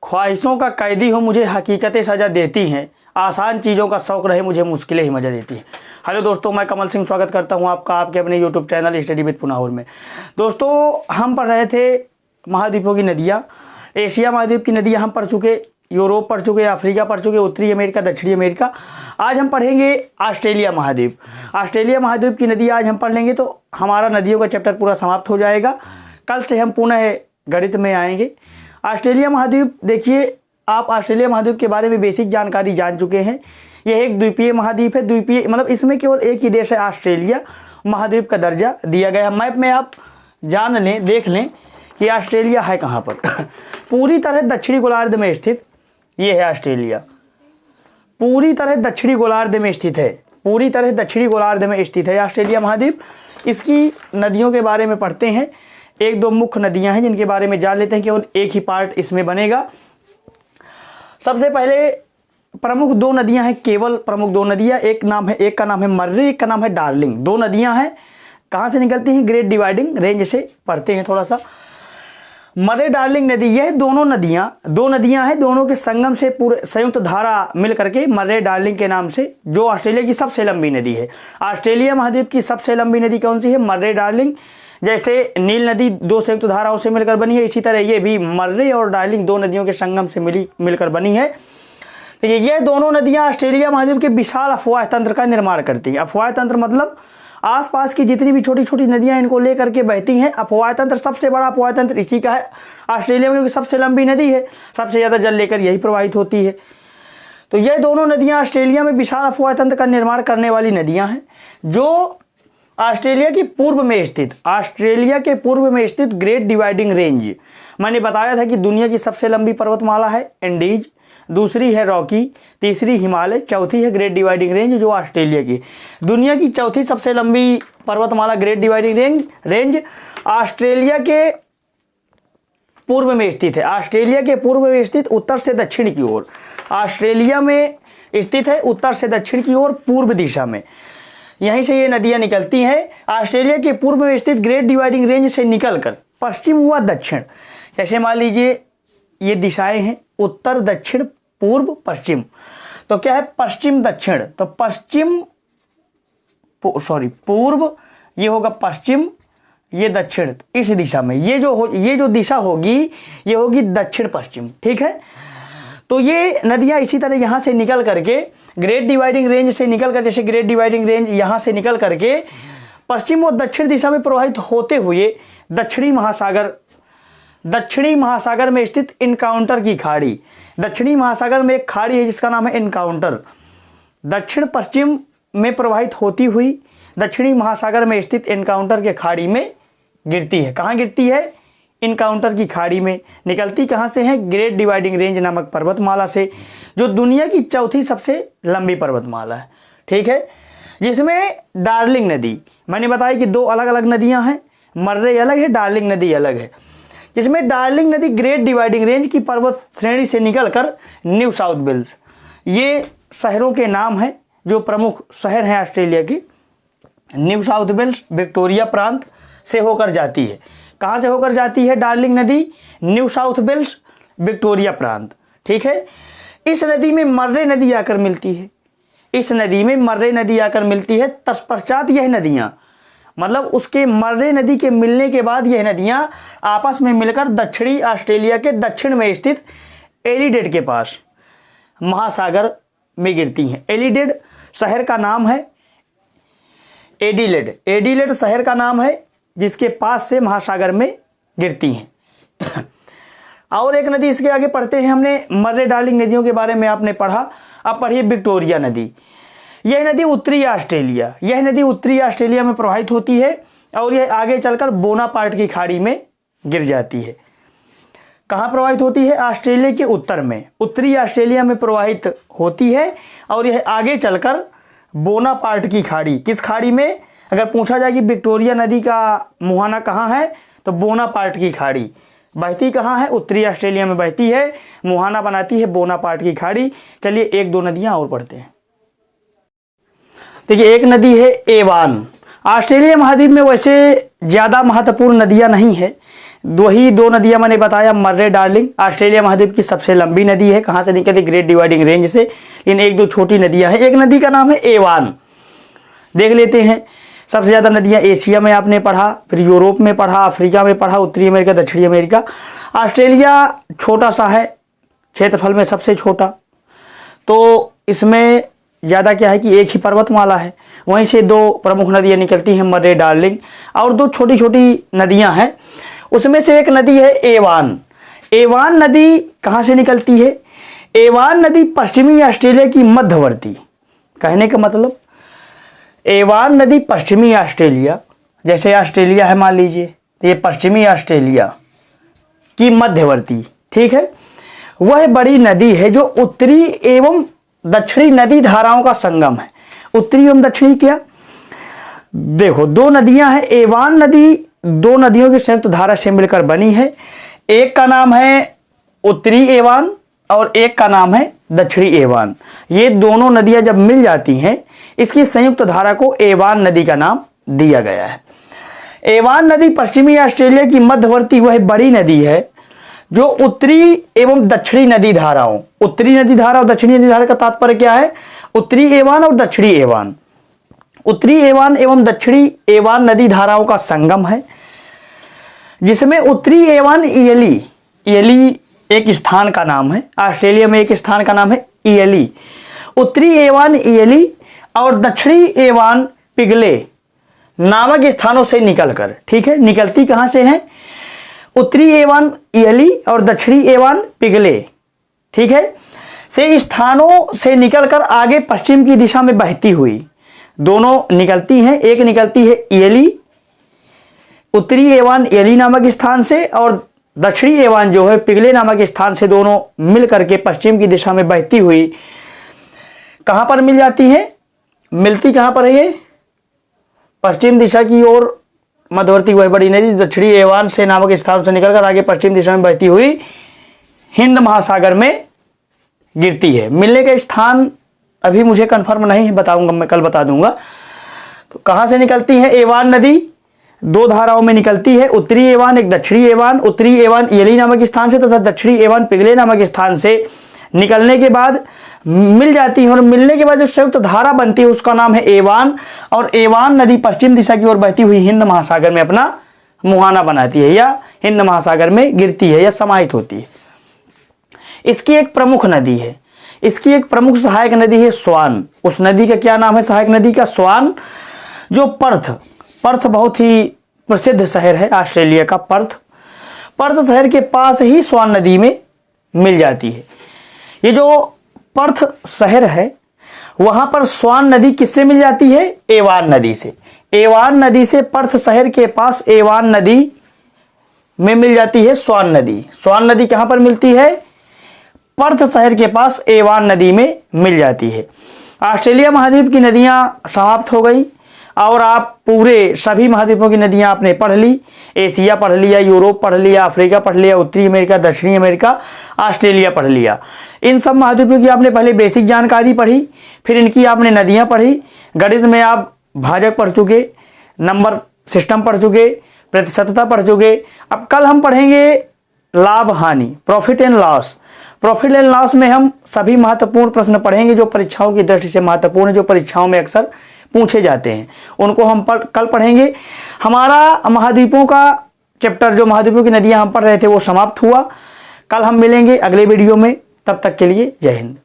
ख्वाहिशों का कैदी हूँ, मुझे हकीकतें सजा देती हैं, आसान चीज़ों का शौक़ रहे मुझे मुश्किलें ही मजा देती हैं। हेलो दोस्तों, मैं कमल सिंह स्वागत करता हूँ आपका आपके अपने यूट्यूब चैनल स्टडी विद पुनाहुर में। दोस्तों, हम पढ़ रहे थे महाद्वीपों की नदियाँ। एशिया महाद्वीप की नदियाँ हम पढ़ चुके, यूरोप पढ़ चुके, अफ्रीका पढ़ चुके, उत्तरी अमेरिका, दक्षिणी अमेरिका। आज हम पढ़ेंगे ऑस्ट्रेलिया महाद्वीप। ऑस्ट्रेलिया महाद्वीप की नदी आज हम पढ़ लेंगे तो हमारा नदियों का चैप्टर पूरा समाप्त हो जाएगा। कल से हम पुनः गणित में आएंगे। ऑस्ट्रेलिया महाद्वीप, देखिए आप ऑस्ट्रेलिया महाद्वीप के बारे में बेसिक जानकारी जान चुके हैं। यह एक द्वीपीय महाद्वीप है। द्वीपीय मतलब इसमें केवल एक ही देश है ऑस्ट्रेलिया, महाद्वीप का दर्जा दिया गया। मैप में आप जान लें, देख लें कि ऑस्ट्रेलिया है कहाँ पर। पूरी तरह दक्षिणी गोलार्ध में स्थित ये है ऑस्ट्रेलिया। पूरी तरह दक्षिणी गोलार्ध में स्थित है। पूरी तरह दक्षिणी गोलार्ध में स्थित है ऑस्ट्रेलिया महाद्वीप। इसकी नदियों के बारे में पढ़ते हैं। एक दो मुख्य नदियां हैं जिनके बारे में जान लेते हैं, केवल एक ही पार्ट इसमें बनेगा। सबसे पहले प्रमुख दो नदियां हैं, केवल प्रमुख दो नदियां। एक का नाम है मर्रे, एक का नाम है डार्लिंग। दो नदियां हैं, कहाँ से निकलती हैं? ग्रेट डिवाइडिंग रेंज से। पढ़ते हैं थोड़ा सा। मर्रे डार्लिंग नदी, यह दो नदियां हैं, दोनों के संगम से पूरे संयुक्त धारा मिल करके मर्रे डार्लिंग के नाम से, जो ऑस्ट्रेलिया की सबसे लंबी नदी है। ऑस्ट्रेलिया महाद्वीप की सबसे लंबी नदी कौन सी है? मर्रे डार्लिंग। जैसे नील नदी दो संयुक्त धाराओं से मिलकर बनी है, इसी तरह ये भी मर्रे और डार्लिंग दो नदियों के संगम से मिलकर बनी है। तो ये दोनों नदियां ऑस्ट्रेलिया महाद्वीप के विशाल अफवाह तंत्र का निर्माण करती हैं। अफवाह तंत्र मतलब आसपास की जितनी भी छोटी छोटी नदियां इनको लेकर के बहती हैं। अफवाह तंत्र, सबसे बड़ा अफवाह तंत्र इसी का है ऑस्ट्रेलिया में, क्योंकि सबसे लंबी नदी है, सबसे ज़्यादा जल लेकर यही प्रवाहित होती है। तो ये दोनों नदियां ऑस्ट्रेलिया में विशाल अफवाह तंत्र का निर्माण करने वाली नदियां हैं, जो ऑस्ट्रेलिया के पूर्व में स्थित ग्रेट डिवाइडिंग रेंज। मैंने बताया था कि दुनिया की सबसे लंबी पर्वतमाला है एंडीज, दूसरी है रॉकी, तीसरी हिमालय, चौथी है ग्रेट डिवाइडिंग रेंज जो ऑस्ट्रेलिया की। दुनिया की चौथी सबसे लंबी पर्वतमाला ग्रेट डिवाइडिंग रेंज ऑस्ट्रेलिया के पूर्व में स्थित है। ऑस्ट्रेलिया के पूर्व में स्थित, उत्तर से दक्षिण की ओर। ऑस्ट्रेलिया में स्थित है उत्तर से दक्षिण की ओर, पूर्व दिशा में। यहीं से ये नदियां निकलती हैं। ऑस्ट्रेलिया के पूर्व में स्थित ग्रेट डिवाइडिंग रेंज से निकलकर पश्चिम व दक्षिण, जैसे मान लीजिए ये दिशाएं हैं, उत्तर, दक्षिण, पूर्व, पश्चिम। तो क्या है? पश्चिम दक्षिण। तो पूर्व, ये होगा पश्चिम, ये दक्षिण। इस दिशा में ये जो दिशा होगी, ये होगी दक्षिण पश्चिम। ठीक है। तो ये नदियां इसी तरह यहाँ से निकल करके ग्रेट डिवाइडिंग रेंज से निकलकर, जैसे ग्रेट डिवाइडिंग रेंज यहाँ से निकल करके पश्चिम और दक्षिण दिशा में प्रवाहित होते हुए दक्षिणी महासागर में स्थित इनकाउंटर की खाड़ी। दक्षिणी महासागर में एक खाड़ी है जिसका नाम है इनकाउंटर। दक्षिण पश्चिम में प्रवाहित होती हुई दक्षिणी महासागर में स्थित इनकाउंटर के खाड़ी में गिरती है। कहाँ गिरती है? इनकाउंटर की खाड़ी में। निकलती कहाँ से है? ग्रेट डिवाइडिंग रेंज नामक पर्वतमाला से, जो दुनिया की चौथी सबसे लंबी पर्वतमाला है। ठीक है। जिसमें डार्लिंग नदी, मैंने बताया कि दो अलग अलग नदियां हैं, मर्रे अलग है, डार्लिंग नदी अलग है। जिसमें डार्लिंग नदी ग्रेट डिवाइडिंग रेंज की पर्वत श्रेणी से निकलकर न्यू साउथ वेल्स, ये शहरों के नाम हैं जो प्रमुख शहर हैं ऑस्ट्रेलिया के। न्यू साउथ वेल्स विक्टोरिया प्रांत से होकर जाती है। कहाँ से होकर जाती है डार्लिंग नदी? न्यू साउथ वेल्स, विक्टोरिया प्रांत। ठीक है। इस नदी में मर्रे नदी आकर मिलती है। तत्पश्चात यह नदियाँ, मतलब उसके मर्रे नदी के मिलने के बाद यह नदियाँ आपस में मिलकर दक्षिणी ऑस्ट्रेलिया के दक्षिण में स्थित एडिलेड के पास महासागर में गिरती हैं। एडिलेड शहर का नाम है, एडिलेड शहर का नाम है, जिसके पास से महासागर में गिरती हैं। और एक नदी इसके आगे पढ़ते हैं। हमने मर्रे डार्लिंग नदियों के बारे में आपने पढ़ा। अब पढ़िए विक्टोरिया नदी। यह नदी उत्तरी ऑस्ट्रेलिया में प्रवाहित होती है और यह आगे चलकर बोनापार्ट की खाड़ी में गिर जाती है। कहाँ प्रवाहित होती है? ऑस्ट्रेलिया के उत्तर में, उत्तरी ऑस्ट्रेलिया में प्रवाहित होती है और यह आगे चलकर बोनापार्ट की खाड़ी, किस खाड़ी में? अगर पूछा जाए कि विक्टोरिया नदी का मुहाना कहाँ है, तो बोनापार्ट की खाड़ी। बहती कहाँ है? उत्तरी ऑस्ट्रेलिया में बहती है, मुहाना बनाती है बोनापार्ट की खाड़ी। चलिए एक दो नदियाँ और पढ़ते हैं। देखिए, एक नदी है एवान। ऑस्ट्रेलिया महाद्वीप में वैसे ज़्यादा महत्वपूर्ण नदियाँ नहीं है, वही दो नदियां मैंने बताया, मर्रे डार्लिंग ऑस्ट्रेलिया महाद्वीप की सबसे लंबी नदी है। कहाँ से निकलती? ग्रेट डिवाइडिंग रेंज से। इन एक दो छोटी नदियां हैं। एक नदी का नाम है एवान, देख लेते हैं। सबसे ज़्यादा नदियां एशिया में आपने पढ़ा, फिर यूरोप में पढ़ा, अफ्रीका में पढ़ा, उत्तरी अमेरिका, दक्षिणी अमेरिका। ऑस्ट्रेलिया छोटा सा है, क्षेत्रफल में सबसे छोटा, तो इसमें ज़्यादा क्या है कि एक ही पर्वतमाला है। वहीं से दो प्रमुख नदियाँ निकलती हैं, मर्रे डार्लिंग, और दो छोटी छोटी नदियाँ हैं। उसमें से एक नदी है एवान। एवान नदी कहाँ से निकलती है? एवान नदी पश्चिमी ऑस्ट्रेलिया की मध्यवर्ती, कहने का मतलब एवान नदी पश्चिमी ऑस्ट्रेलिया, जैसे ऑस्ट्रेलिया है मान लीजिए, तो ये पश्चिमी ऑस्ट्रेलिया की मध्यवर्ती, ठीक है, वह बड़ी नदी है जो उत्तरी एवं दक्षिणी नदी धाराओं का संगम है। उत्तरी एवं दक्षिणी क्या? देखो, दो नदियां हैं। एवान नदी दो नदियों की संयुक्त धारा से मिलकर बनी है। एक का नाम है उत्तरी एवान और एक का नाम है दक्षिणी एवान। ये दोनों नदियां जब मिल जाती हैं, इसकी संयुक्त धारा को एवान नदी का नाम दिया गया है। एवान नदी पश्चिमी ऑस्ट्रेलिया की मध्यवर्ती वह बड़ी नदी है जो उत्तरी एवं दक्षिणी नदी धाराओं, उत्तरी नदी धारा और दक्षिणी नदी धारा का तात्पर्य क्या है? उत्तरी एवान और दक्षिणी एवान, उत्तरी एवान एवं दक्षिणी एवान नदी धाराओं का संगम है, जिसमें उत्तरी एवान इयली, इयली एक स्थान का नाम है, ऑस्ट्रेलिया में एक स्थान का नाम है इयली। उत्तरी एवान इयली और दक्षिणी एवान पिगले नामक स्थानों से निकलकर, ठीक है, निकलती कहां से है? उत्तरी एवान इयली और दक्षिणी एवान पिगले, ठीक है, से स्थानों से निकलकर आगे पश्चिम की दिशा में बहती हुई दोनों निकलती हैं। एक निकलती है इयली, उत्तरी एवान इयली नामक स्थान से, और दक्षिणी एवान जो है पिगले नामक स्थान से, दोनों मिल करके पश्चिम की दिशा में बहती हुई कहां पर मिल जाती है? मिलती कहां पर है ये? पश्चिम दिशा की ओर मध्यवर्ती वह बड़ी नदी दक्षिणी एवान से नामक स्थान से निकलकर आगे पश्चिम दिशा में बहती हुई हिंद महासागर में गिरती है। मिलने का स्थान अभी मुझे कंफर्म नहीं है, बताऊंगा मैं, कल बता दूंगा। तो कहां से निकलती है एवान नदी? दो धाराओं में निकलती है, उत्तरी एवान एक दक्षिणी एवान, उत्तरी एवान इयली नामक स्थान से तथा दक्षिणी एवान पिगले नामक स्थान से निकलने के बाद मिल जाती है, और मिलने के बाद जो संयुक्त धारा बनती है उसका नाम है एवान। और एवान नदी पश्चिम दिशा की ओर बहती हुई हिंद महासागर में अपना मुहाना बनाती है, या हिंद महासागर में गिरती है या समाहित होती है। इसकी एक प्रमुख नदी है, इसकी एक प्रमुख सहायक नदी है स्वान। उस नदी का क्या नाम है? सहायक नदी का स्वान। जो पर्थ, पर्थ बहुत ही प्रसिद्ध शहर है ऑस्ट्रेलिया का, पर्थ शहर के पास ही स्वान नदी में मिल जाती है। ये जो पर्थ शहर है वहां पर स्वान नदी किससे मिल जाती है? एवान नदी से। एवान नदी से पर्थ शहर के पास एवान नदी में मिल जाती है स्वान नदी। स्वान नदी कहां पर मिलती है? पर्थ शहर के पास एवान नदी में मिल जाती है। ऑस्ट्रेलिया महाद्वीप की नदियां समाप्त हो गई और आप पूरे सभी महाद्वीपों की नदियां आपने पढ़ ली। एशिया पढ़ लिया, यूरोप पढ़ लिया, अफ्रीका पढ़ लिया, उत्तरी अमेरिका, दक्षिणी अमेरिका, ऑस्ट्रेलिया पढ़ लिया। इन सब महाद्वीपों की आपने पहले बेसिक जानकारी पढ़ी, फिर इनकी आपने नदियां पढ़ी। गणित में आप भाजक पढ़ चुके, नंबर सिस्टम पढ़ चुके, प्रतिशतता पढ़ चुके। अब कल हम पढ़ेंगे लाभ हानि, profit and loss. Profit and loss में हम सभी महत्वपूर्ण प्रश्न पढ़ेंगे जो परीक्षाओं की दृष्टि से महत्वपूर्ण है, जो परीक्षाओं में अक्सर पूछे जाते हैं, उनको हम कल पढ़ेंगे। हमारा महाद्वीपों का चैप्टर, जो महाद्वीपों की नदियां हम पढ़ रहे थे, वो समाप्त हुआ। कल हम मिलेंगे अगले वीडियो में, तब तक के लिए जय हिंद।